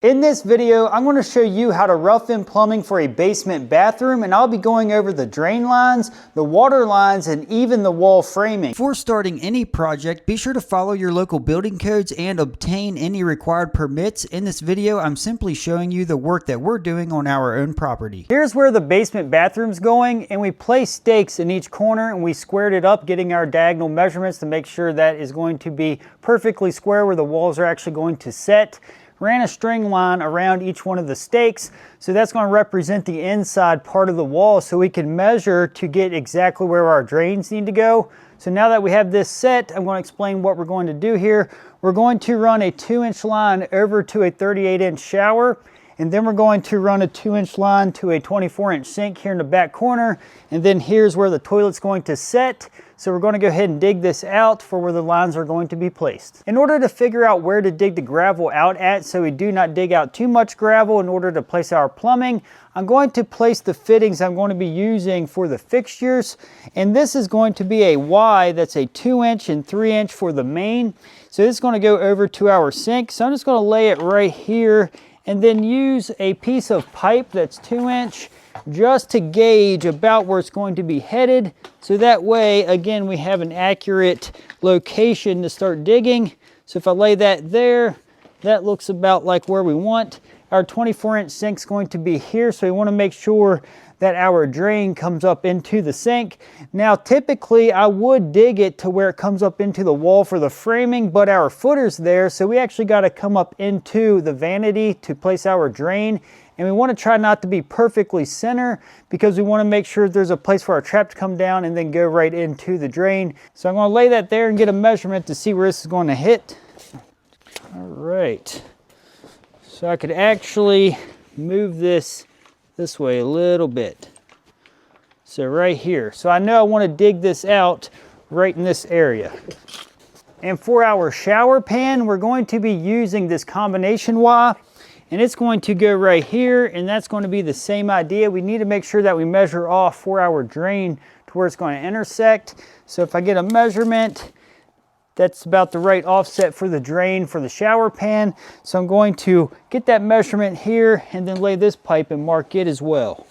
In this video, I'm going to show you how to rough in plumbing for a basement bathroom, and I'll be going over the drain lines, the water lines, and even the wall framing. Before starting any project, be sure to follow your local building codes and obtain any required permits. In this video, I'm simply showing you the work that we're doing on our own property. Here's where the basement bathroom's going, and we placed stakes in each corner and we squared it up, getting our diagonal measurements to make sure that is going to be perfectly square where the walls are actually going to set. Ran a string line around each one of the stakes, so that's going to represent the inside part of the wall so we can measure to get exactly where our drains need to go. So now that we have this set, I'm going to explain what we're going to do here. We're going to run a 2-inch line over to a 38-inch shower, and then we're going to run a 2-inch line to a 24-inch sink here in the back corner, and then here's where the toilet's going to set. So we're going to go ahead and dig this out for where the lines are going to be placed. In order to figure out where to dig the gravel out at so we do not dig out too much gravel in order to place our plumbing, I'm going to place the fittings I'm going to be using for the fixtures. And this is going to be a Y that's a 2-inch and 3-inch for the main. So this is going to go over to our sink. So I'm just going to lay it right here and then use a piece of pipe that's 2-inch just to gauge about where it's going to be headed. So that way, again, we have an accurate location to start digging. So if I lay that there, that looks about like where we want. Our 24-inch sink's going to be here, so we want to make sure that our drain comes up into the sink. Now, typically, I would dig it to where it comes up into the wall for the framing, but our footer's there, so we actually got to come up into the vanity to place our drain. And we want to try not to be perfectly center because we want to make sure there's a place for our trap to come down and then go right into the drain. So I'm going to lay that there and get a measurement to see where this is going to hit. All right. So I could actually move this way a little bit. So right here. So I know I want to dig this out right in this area. And for our shower pan, we're going to be using this combination Y. And it's going to go right here, and that's going to be the same idea. We need to make sure that we measure off for our drain to where it's going to intersect. So if I get a measurement, that's about the right offset for the drain for the shower pan. So I'm going to get that measurement here and then lay this pipe and mark it as well.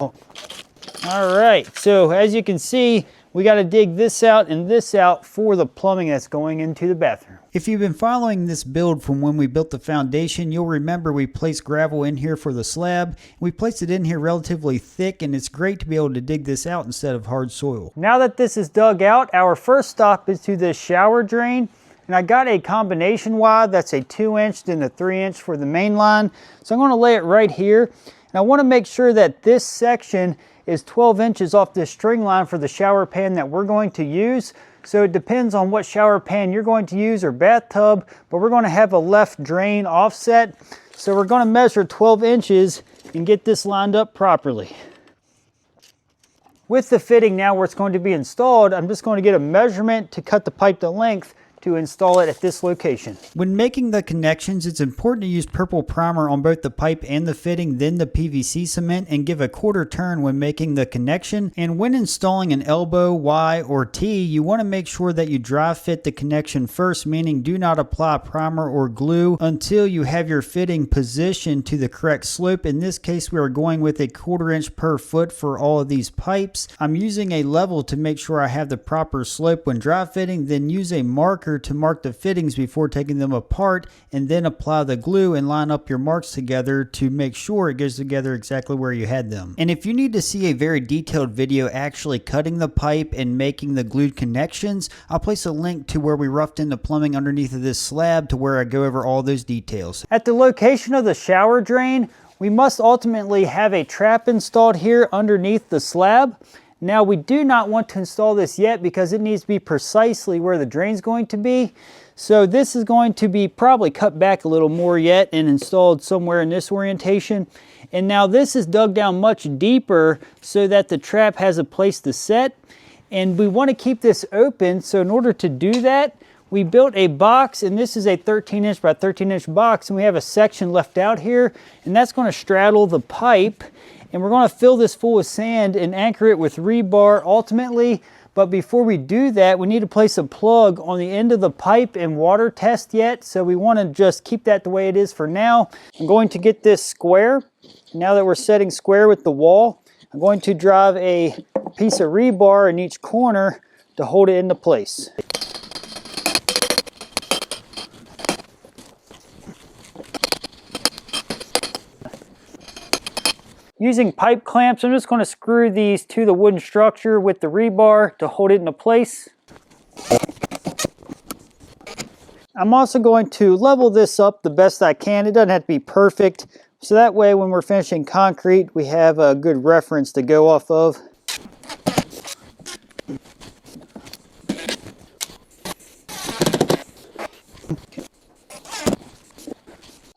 All right, so as you can see, we got to dig this out and this out for the plumbing that's going into the bathroom. If you've been following this build from when we built the foundation, you'll remember we placed gravel in here for the slab. We placed it in here relatively thick, and it's great to be able to dig this out instead of hard soil. Now that this is dug out, our first stop is to this shower drain. And I got a combination Y that's a 2-inch and a 3-inch for the main line. So I'm going to lay it right here. And I want to make sure that this section is 12 inches off this string line for the shower pan that we're going to use. So it depends on what shower pan you're going to use or bathtub, but we're going to have a left drain offset. So we're going to measure 12 inches and get this lined up properly. With the fitting now where it's going to be installed, I'm just going to get a measurement to cut the pipe to length to install it at this location. When making the connections, it's important to use purple primer on both the pipe and the fitting, then the PVC cement, and give a quarter turn when making the connection. And when installing an elbow, Y, or T, you want to make sure that you dry fit the connection first, meaning do not apply primer or glue until you have your fitting positioned to the correct slope. In this case, we are going with a 1/4 inch per foot for all of these pipes. I'm using a level to make sure I have the proper slope when dry fitting, then use a marker to mark the fittings before taking them apart, and then apply the glue and line up your marks together to make sure it goes together exactly where you had them. And if you need to see a very detailed video actually cutting the pipe and making the glued connections, I'll place a link to where we roughed in the plumbing underneath of this slab to where I go over all those details. At the location of the shower drain, we must ultimately have a trap installed here underneath the slab. Now, we do not want to install this yet because it needs to be precisely where the drain is going to be. So this is going to be probably cut back a little more yet and installed somewhere in this orientation. And now this is dug down much deeper so that the trap has a place to set. And we want to keep this open, so in order to do that, we built a box, and this is a 13-inch by 13-inch box, and we have a section left out here, and that's going to straddle the pipe. And we're going to fill this full of sand and anchor it with rebar ultimately, But before we do that, we need to place a plug on the end of the pipe and water test yet. So we want to just keep that the way it is for now. I'm going to get this square. Now that we're setting square with the wall, I'm going to drive a piece of rebar in each corner to hold it into place. Using pipe clamps, I'm just going to screw these to the wooden structure with the rebar to hold it into place. I'm also going to level this up the best I can. It doesn't have to be perfect, so that way when we're finishing concrete, we have a good reference to go off of.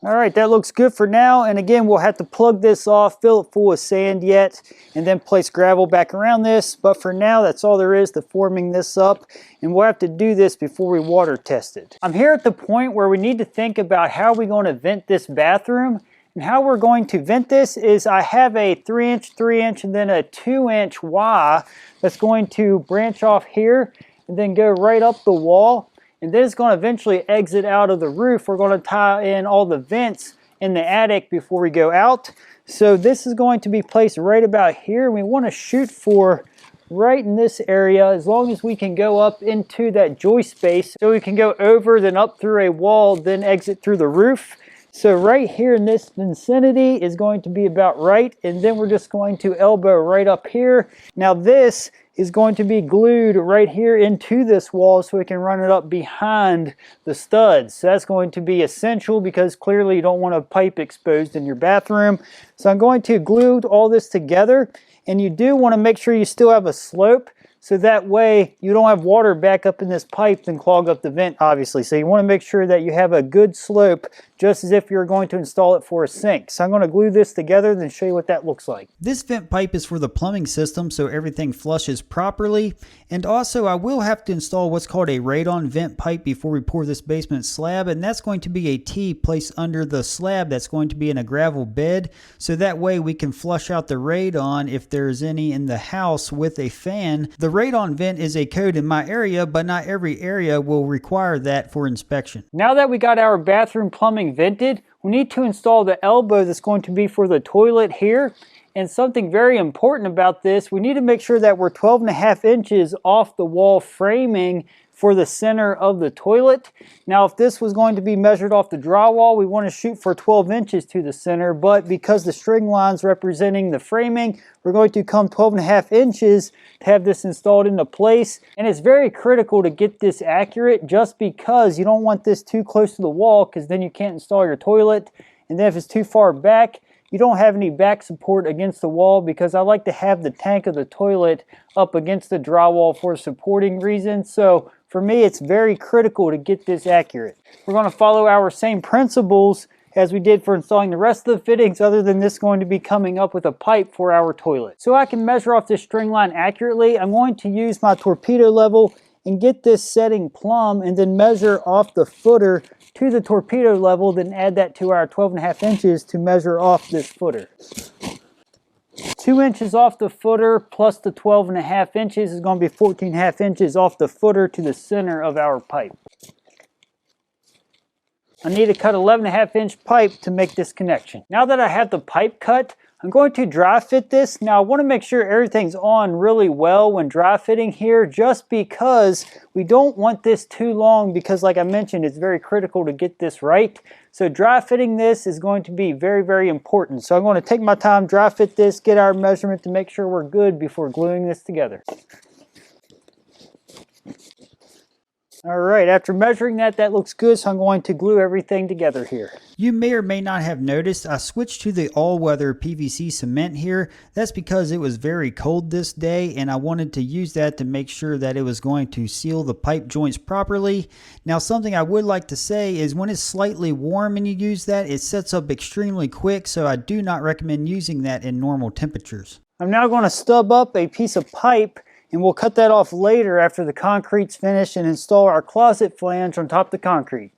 All right, that looks good for now. And again, we'll have to plug this off, fill it full of sand yet, and then place gravel back around this. But for now, that's all there is to forming this up. And we'll have to do this before we water test it. I'm here at the point where we need to think about how we're going to vent this bathroom. And how we're going to vent this is I have a 3-inch, 3-inch, and then a 2-inch Y that's going to branch off here and then go right up the wall. And then it's going to eventually exit out of the roof. We're going to tie in all the vents in the attic before we go out. So this is going to be placed right about here. We want to shoot for right in this area as long as we can go up into that joist space. So we can go over, then up through a wall, then exit through the roof. So right here in this vicinity is going to be about right. And then we're just going to elbow right up here. Now this is going to be glued right here into this wall so we can run it up behind the studs. So that's going to be essential because clearly you don't want a pipe exposed in your bathroom. So I'm going to glue all this together, and you do want to make sure you still have a slope so that way you don't have water back up in this pipe and clog up the vent, obviously. So you want to make sure that you have a good slope, just as if you're going to install it for a sink. So I'm going to glue this together and then show you what that looks like. This vent pipe is for the plumbing system so everything flushes properly. And also I will have to install what's called a radon vent pipe before we pour this basement slab. And that's going to be a T placed under the slab that's going to be in a gravel bed. So that way we can flush out the radon if there's any in the house with a fan. The radon vent is a code in my area, but not every area will require that for inspection. Now that we got our bathroom plumbing vented, we need to install the elbow that's going to be for the toilet here. And something very important about this, we need to make sure that we're 12.5 inches off the wall framing for the center of the toilet. Now, if this was going to be measured off the drywall, we want to shoot for 12 inches to the center, but because the string line's representing the framing, we're going to come 12.5 inches to have this installed into place. And it's very critical to get this accurate just because you don't want this too close to the wall because then you can't install your toilet. And then if it's too far back, you don't have any back support against the wall because I like to have the tank of the toilet up against the drywall for supporting reasons. So for me, it's very critical to get this accurate. We're going to follow our same principles as we did for installing the rest of the fittings, other than this going to be coming up with a pipe for our toilet. So I can measure off this string line accurately, I'm going to use my torpedo level and get this setting plumb and then measure off the footer to the torpedo level, then add that to our 12.5 inches to measure off this footer. 2 inches off the footer plus the 12.5 inches is going to be 14.5 inches off the footer to the center of our pipe. I need to cut 11.5 inch pipe to make this connection. Now that I have the pipe cut, I'm going to dry fit this. Now I want to make sure everything's on really well when dry fitting here, just because we don't want this too long because like I mentioned, it's very critical to get this right. So dry fitting this is going to be very, very important. So I'm going to take my time, dry fit this, get our measurement to make sure we're good before gluing this together. All right, after measuring that looks good, so I'm going to glue everything together here. You may or may not have noticed I switched to the all-weather PVC cement here. That's because it was very cold this day, and I wanted to use that to make sure that it was going to seal the pipe joints properly. Now, something I would like to say is when it's slightly warm and you use that, it sets up extremely quick, so I do not recommend using that in normal temperatures. I'm now going to stub up a piece of pipe, and we'll cut that off later after the concrete's finished and install our closet flange on top of the concrete.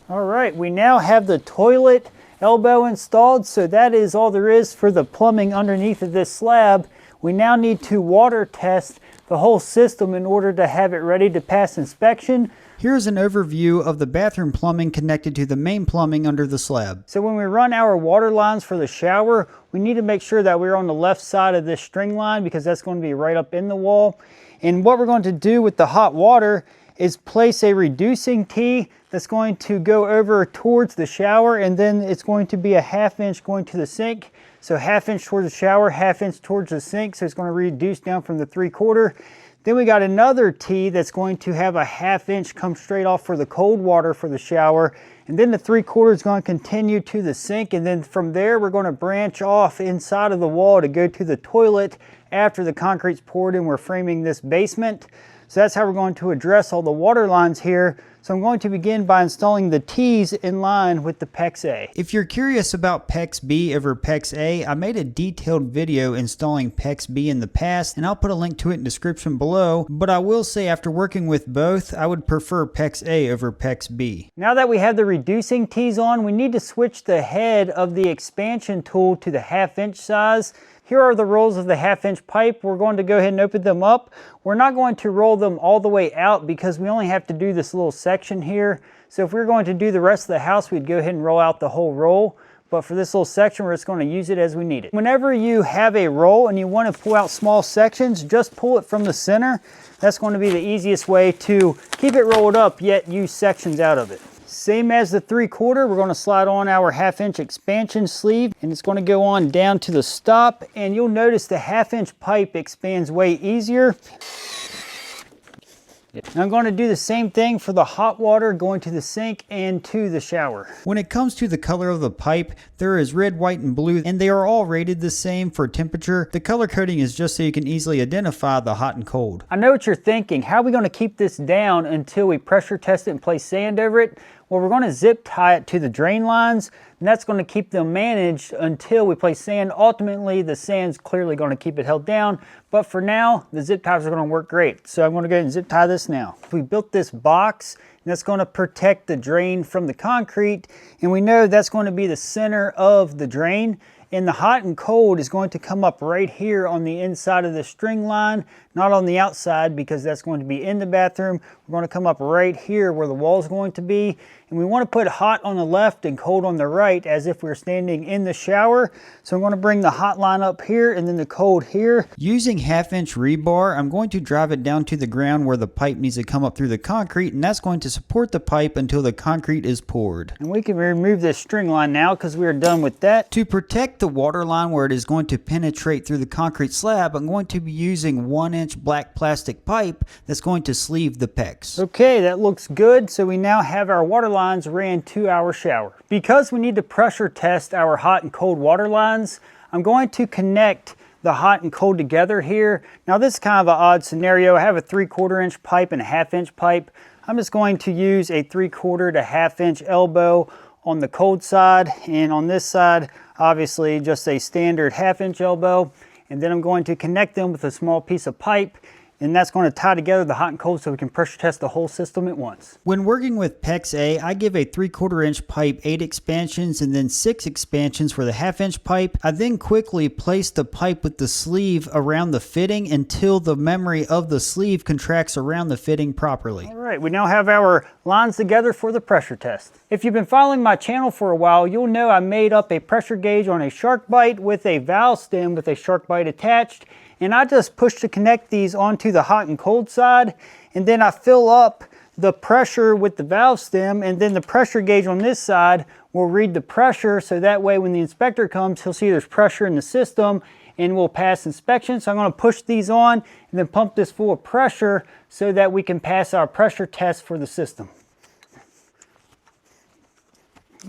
All right, we now have the toilet elbow installed, so that is all there is for the plumbing underneath of this slab. We now need to water test the whole system in order to have it ready to pass inspection. Here's an overview of the bathroom plumbing connected to the main plumbing under the slab. So when we run our water lines for the shower, we need to make sure that we're on the left side of this string line because that's going to be right up in the wall. And what we're going to do with the hot water is place a reducing tee that's going to go over towards the shower, and then it's going to be a 1/2 inch going to the sink. So 1/2 inch towards the shower, 1/2 inch towards the sink, so it's going to reduce down from the 3/4. Then we got another tee that's going to have a 1/2 inch come straight off for the cold water for the shower. And then the 3/4 is going to continue to the sink. And then from there, we're going to branch off inside of the wall to go to the toilet after the concrete's poured and we're framing this basement. So that's how we're going to address all the water lines here. So I'm going to begin by installing the T's in line with the PEX A. If you're curious about PEX B over PEX A, I made a detailed video installing PEX B in the past, and I'll put a link to it in the description below, but I will say after working with both, I would prefer PEX A over PEX B. Now that we have the reducing T's on, we need to switch the head of the expansion tool to the 1/2 inch size. Here are the rolls of the 1/2 inch pipe. We're going to go ahead and open them up. We're not going to roll them all the way out because we only have to do this little section here. So if we're going to do the rest of the house, we'd go ahead and roll out the whole roll. But for this little section, we're just going to use it as we need it. Whenever you have a roll and you want to pull out small sections, just pull it from the center. That's going to be the easiest way to keep it rolled up, yet use sections out of it. Same as the 3/4, we're going to slide on our 1/2 inch expansion sleeve, and it's going to go on down to the stop, and you'll notice the 1/2 inch pipe expands way easier. And I'm going to do the same thing for the hot water going to the sink and to the shower. When it comes to the color of the pipe, there is red, white, and blue, and they are all rated the same for temperature. The color coding is just so you can easily identify the hot and cold. I know what you're thinking. How are we going to keep this down until we pressure test it and place sand over it? Well, we're going to zip tie it to the drain lines, and that's going to keep them managed until we place sand. Ultimately, the sand's clearly going to keep it held down, but for now, the zip ties are going to work great. So I'm going to go ahead and zip tie this now. We built this box, and that's going to protect the drain from the concrete, and we know that's going to be the center of the drain. And the hot and cold is going to come up right here on the inside of the string line, not on the outside because that's going to be in the bathroom. We're going to come up right here where the wall is going to be. And we want to put hot on the left and cold on the right as if we're standing in the shower. So I'm going to bring the hot line up here and then the cold here. Using 1/2 inch rebar, I'm going to drive it down to the ground where the pipe needs to come up through the concrete, and that's going to support the pipe until the concrete is poured. And we can remove this string line now because we are done with that. To protect the water line where it is going to penetrate through the concrete slab, I'm going to be using 1 inch black plastic pipe that's going to sleeve the PEX. Okay, that looks good. So we now have our water lines ran to our shower. Because we need to pressure test our hot and cold water lines, I'm going to connect the hot and cold together here. Now this is kind of an odd scenario. I have a 3/4 inch pipe and a 1/2 inch pipe. I'm just going to use a 3/4 to 1/2 inch elbow on the cold side, and on this side, obviously just a standard 1/2 inch elbow. And then I'm going to connect them with a small piece of pipe, and that's going to tie together the hot and cold so we can pressure test the whole system at once. When working with PEX A, I give a 3/4 inch pipe 8 expansions and then 6 expansions for the 1/2 inch pipe. I then quickly place the pipe with the sleeve around the fitting until the memory of the sleeve contracts around the fitting properly. All right, we now have our lines together for the pressure test. If you've been following my channel for a while, you'll know I made up a pressure gauge on a shark bite with a valve stem with a shark bite attached. And I just push to connect these onto the hot and cold side, and then I fill up the pressure with the valve stem, and then the pressure gauge on this side will read the pressure, so that way when the inspector comes, he'll see there's pressure in the system and we'll pass inspection. So I'm going to push these on and then pump this full of pressure so that we can pass our pressure test for the system.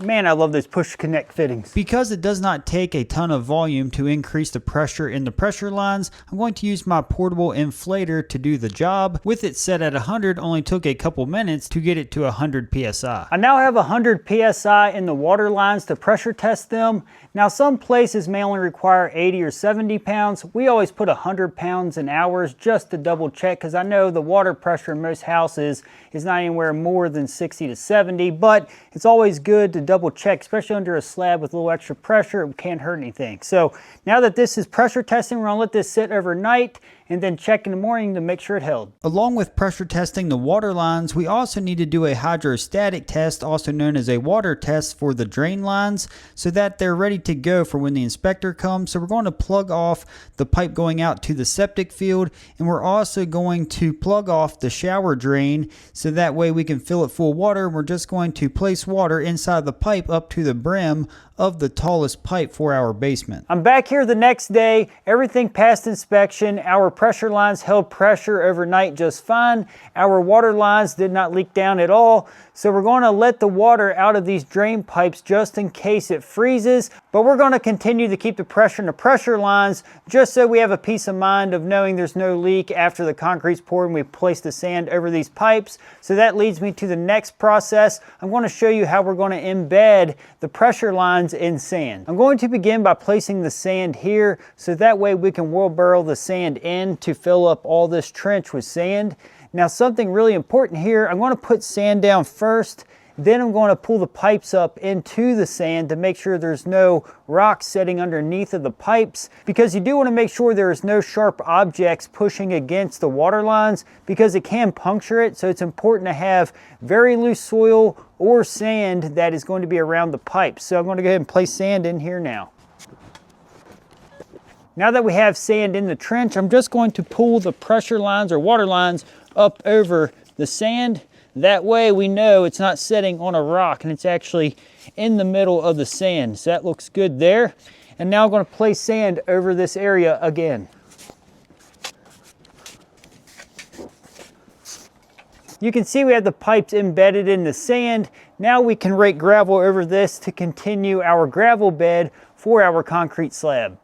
Man, I love those push connect fittings. Because it does not take a ton of volume to increase the pressure in the pressure lines, I'm going to use my portable inflator to do the job. With it set at 100, only took a couple minutes to get it to 100 PSI. I now have 100 PSI in the water lines to pressure test them. Now some places may only require 80 or 70 pounds. We always put 100 pounds in ours just to double check, because I know the water pressure in most houses is not anywhere more than 60 to 70, but it's always good to double check, especially under a slab with a little extra pressure. It can't hurt anything. So now that this is pressure testing, we're gonna let this sit overnight and then check in the morning to make sure it held. Along with pressure testing the water lines, we also need to do a hydrostatic test, also known as a water test, for the drain lines so that they're ready to go for when the inspector comes. So we're going to plug off the pipe going out to the septic field, and we're also going to plug off the shower drain so that way we can fill it full of water. We're just going to place water inside the pipe up to the brim of the tallest pipe for our basement. I'm back here the next day. Everything passed inspection. Our pressure lines held pressure overnight just fine. Our water lines did not leak down at all. So we're going to let the water out of these drain pipes just in case it freezes. But we're going to continue to keep the pressure in the pressure lines just so we have a peace of mind of knowing there's no leak after the concrete's poured and we place the sand over these pipes. So that leads me to the next process. I'm going to show you how we're going to embed the pressure lines in sand. I'm going to begin by placing the sand here so that way we can wheelbarrow the sand in to fill up all this trench with sand. Now something really important here, I'm going to put sand down first, then I'm going to pull the pipes up into the sand to make sure there's no rocks setting underneath of the pipes, because you do want to make sure there is no sharp objects pushing against the water lines because it can puncture it. So it's important to have very loose soil or sand that is going to be around the pipes. So I'm going to go ahead and place sand in here now. Now that we have sand in the trench, I'm just going to pull the pressure lines or water lines up over the sand. That way we know it's not sitting on a rock and it's actually in the middle of the sand. So that looks good there. And now I'm going to place sand over this area again. You can see we have the pipes embedded in the sand. Now we can rake gravel over this to continue our gravel bed for our concrete slab.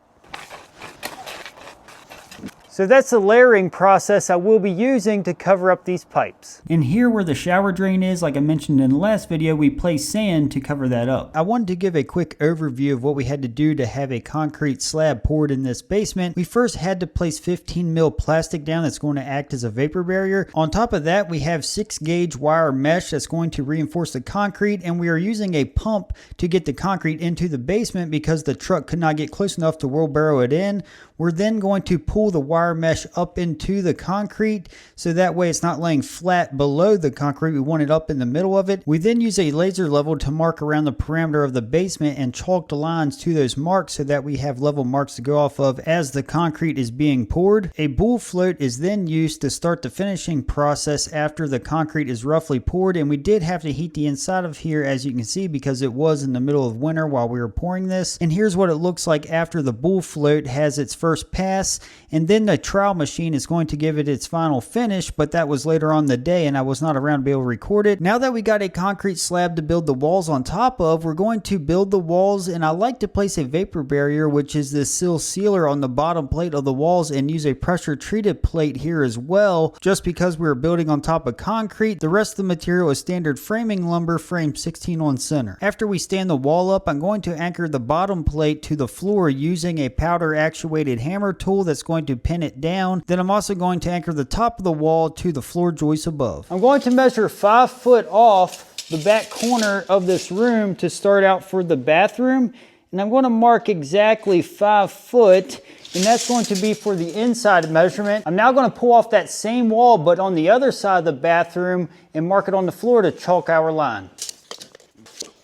So that's the layering process I will be using to cover up these pipes. And here where the shower drain is, like I mentioned in the last video, we placed sand to cover that up. I wanted to give a quick overview of what we had to do to have a concrete slab poured in this basement. We first had to place 15 mil plastic down that's going to act as a vapor barrier. On top of that, we have 6-gauge wire mesh that's going to reinforce the concrete, and we are using a pump to get the concrete into the basement because the truck could not get close enough to wheelbarrow it in. We're then going to pull the wire mesh up into the concrete so that way it's not laying flat below the concrete. We want it up in the middle of it. We then use a laser level to mark around the perimeter of the basement and chalk the lines to those marks so that we have level marks to go off of as the concrete is being poured. A bull float is then used to start the finishing process after the concrete is roughly poured, and we did have to heat the inside of here, as you can see, because it was in the middle of winter while we were pouring this. And here's what it looks like after the bull float has its first pass, and then the trowel machine is going to give it its final finish, but that was later on in the day and I was not around to be able to record it. Now that we got a concrete slab to build the walls on top of, we're going to build the walls, and I like to place a vapor barrier, which is this sill sealer, on the bottom plate of the walls, and use a pressure treated plate here as well, just because we're building on top of concrete. The rest of the material is standard framing lumber, frame 16 on center. After we stand the wall up, I'm going to anchor the bottom plate to the floor using a powder actuated hammer tool that's going to pin it down. Then I'm also going to anchor the top of the wall to the floor joist above. I'm going to measure 5 foot off the back corner of this room to start out for the bathroom, and I'm going to mark exactly 5 foot, and that's going to be for the inside measurement. I'm now going to pull off that same wall but on the other side of the bathroom and mark it on the floor to chalk our line.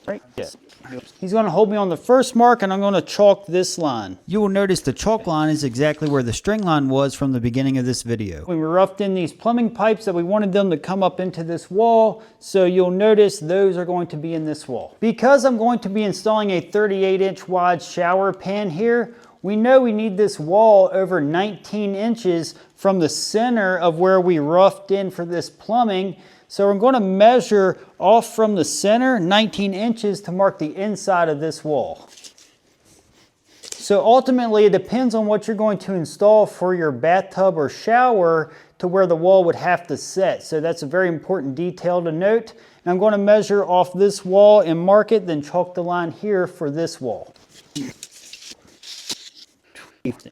Right? Yeah. He's going to hold me on the first mark, and I'm going to chalk this line. You will notice the chalk line is exactly where the string line was from the beginning of this video. We roughed in these plumbing pipes that we wanted them to come up into this wall, so you'll notice those are going to be in this wall. Because I'm going to be installing a 38-inch wide shower pan here, we know we need this wall over 19 inches from the center of where we roughed in for this plumbing. So I'm going to measure off from the center 19 inches to mark the inside of this wall. So ultimately it depends on what you're going to install for your bathtub or shower to where the wall would have to set. So that's a very important detail to note. And I'm going to measure off this wall and mark it, then chalk the line here for this wall.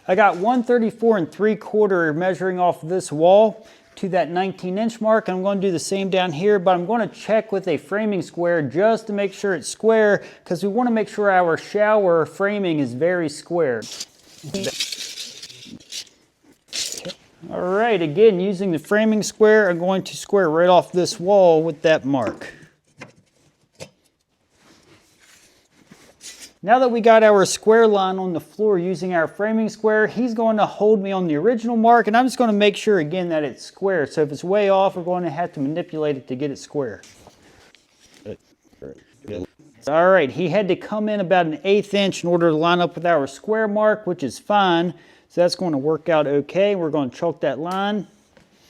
I got 134 3/4 measuring off this wall to that 19-inch mark. I'm going to do the same down here, but I'm going to check with a framing square just to make sure it's square, because we want to make sure our shower framing is very square. All right, again, using the framing square, I'm going to square right off this wall with that mark. Now that we got our square line on the floor using our framing square, he's going to hold me on the original mark, and I'm just going to make sure again that it's square. So if it's way off, we're going to have to manipulate it to get it square. All right, he had to come in about an 1/8 inch in order to line up with our square mark, which is fine. So that's going to work out okay. We're going to chalk that line.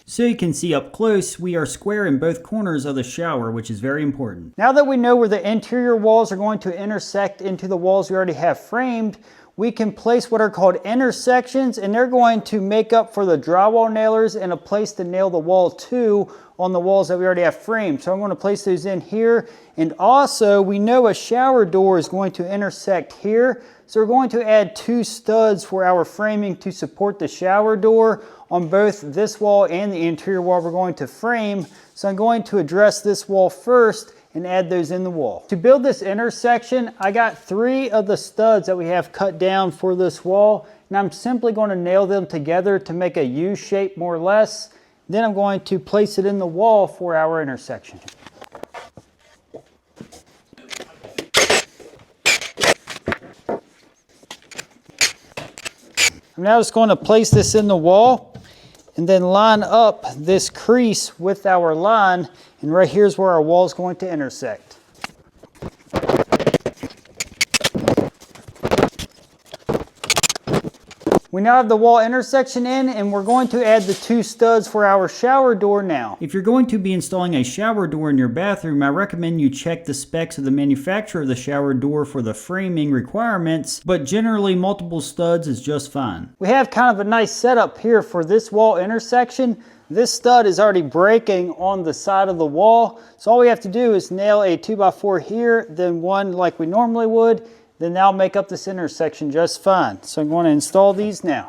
So you can see up close, we are square in both corners of the shower, which is very important. Now that we know where the interior walls are going to intersect into the walls we already have framed, we can place what are called intersections, and they're going to make up for the drywall nailers and a place to nail the wall to on the walls that we already have framed. So I'm going to place those in here. And also, we know a shower door is going to intersect here. So we're going to add 2 studs for our framing to support the shower door on both this wall and the interior wall we're going to frame. So I'm going to address this wall first and add those in the wall. To build this intersection, I got 3 of the studs that we have cut down for this wall, and I'm simply going to nail them together to make a U shape more or less. Then I'm going to place it in the wall for our intersection. I'm now just going to place this in the wall and then line up this crease with our line, and right here is where our wall is going to intersect. We now have the wall intersection in, and we're going to add the 2 studs for our shower door now. If you're going to be installing a shower door in your bathroom, I recommend you check the specs of the manufacturer of the shower door for the framing requirements, but generally multiple studs is just fine. We have kind of a nice setup here for this wall intersection. This stud is already breaking on the side of the wall, so all we have to do is nail a 2x4 here, then one like we normally would. Then that'll make up this intersection just fine. So I'm going to install these now.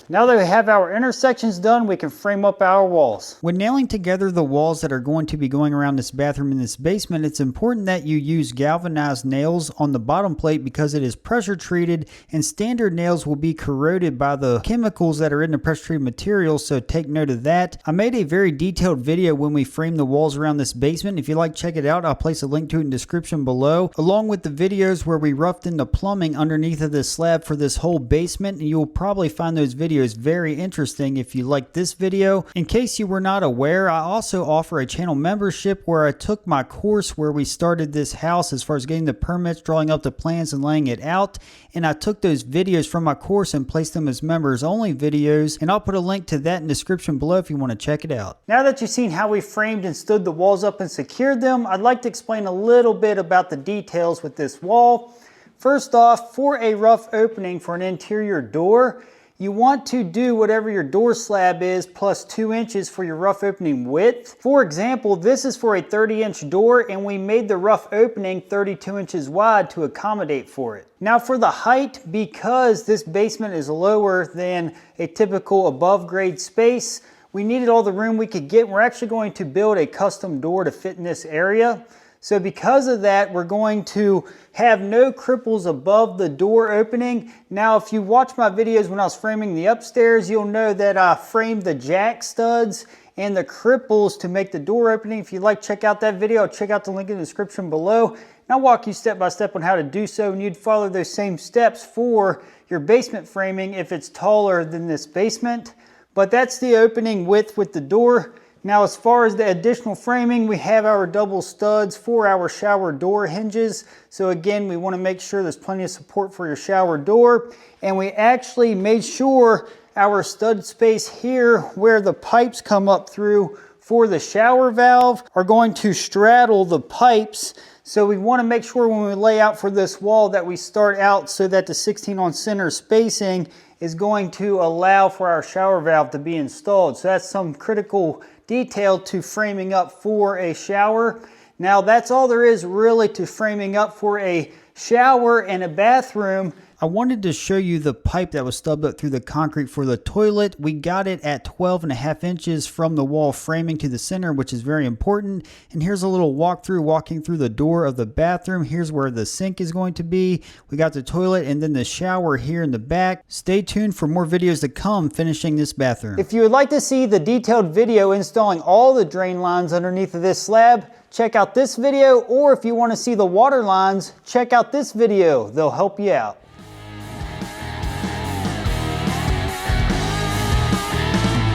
Now that we have our intersections done, we can frame up our walls. When nailing together the walls that are going to be going around this bathroom in this basement, it's important that you use galvanized nails on the bottom plate because it is pressure treated, and standard nails will be corroded by the chemicals that are in the pressure treated material, so take note of that. I made a very detailed video when we framed the walls around this basement. If you'd like to check it out, I'll place a link to it in the description below, along with the videos where we roughed in the plumbing underneath of this slab for this whole basement, and you'll probably find those videos very interesting if you like this video. In case you were not aware, I also offer a channel membership where I took my course where we started this house as far as getting the permits, drawing up the plans, and laying it out. And I took those videos from my course and placed them as members only videos, and I'll put a link to that in the description below if you want to check it out. Now that you've seen how we framed and stood the walls up and secured them, I'd like to explain a little bit about the details with this wall. First off, for a rough opening for an interior door, you want to do whatever your door slab is plus 2 inches for your rough opening width. For example, this is for a 30-inch door, and we made the rough opening 32 inches wide to accommodate for it. Now for the height, because this basement is lower than a typical above grade space, we needed all the room we could get. We're actually going to build a custom door to fit in this area. So because of that, we're going to have no cripples above the door opening. Now, if you watch my videos when I was framing the upstairs, you'll know that I framed the jack studs and the cripples to make the door opening. If you'd like to check out that video, check out the link in the description below. And I'll walk you step by step on how to do so, and you'd follow those same steps for your basement framing if it's taller than this basement. But that's the opening width with the door. Now, as far as the additional framing, we have our double studs for our shower door hinges. So again, we want to make sure there's plenty of support for your shower door. And we actually made sure our stud space here where the pipes come up through for the shower valve are going to straddle the pipes. So we want to make sure when we lay out for this wall that we start out so that the 16 on center spacing is going to allow for our shower valve to be installed. So that's some critical detail to framing up for a shower. Now that's all there is really to framing up for a shower and a bathroom. I wanted to show you the pipe that was stubbed up through the concrete for the toilet. We got it at 12.5 inches from the wall framing to the center, which is very important. And here's a little walkthrough walking through the door of the bathroom. Here's where the sink is going to be. We got the toilet and then the shower here in the back. Stay tuned for more videos to come finishing this bathroom. If you would like to see the detailed video installing all the drain lines underneath of this slab, check out this video, or if you want to see the water lines, check out this video. They'll help you out.